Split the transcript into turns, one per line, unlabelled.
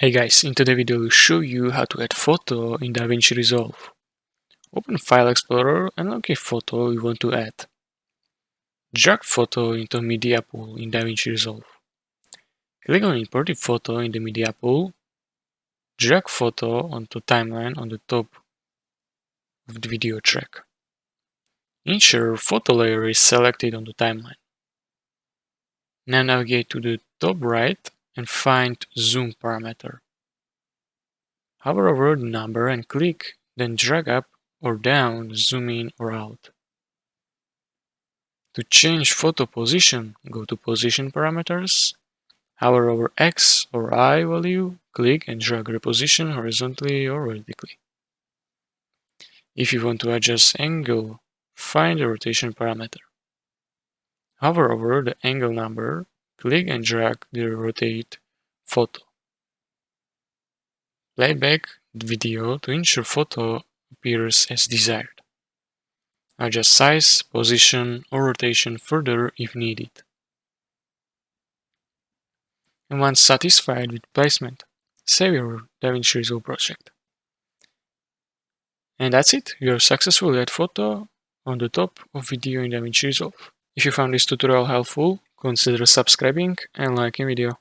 Hey guys, in today's video I will show you how to add photo in Davinci Resolve. Open File Explorer and locate photo you want to add. Drag photo into media pool in Davinci Resolve. Click on Imported photo in the media pool. Drag photo onto timeline on the top of the video track. Ensure photo layer is selected on the timeline. Now navigate to the top right and find Zoom parameter. Hover over the number and click, then drag up or down, zoom in or out. To change photo position, go to Position Parameters, hover over X or Y value, click and drag reposition horizontally or vertically. If you want to adjust angle, find the rotation parameter. Hover over the angle number, click and drag the rotate photo. Play back the video to ensure photo appears as desired. Adjust size, position, or rotation further if needed. And once satisfied with placement, save your Davinci Resolve project. And that's it, you are successfully add photo on the top of video in Davinci Resolve. If you found this tutorial helpful, consider subscribing and liking video.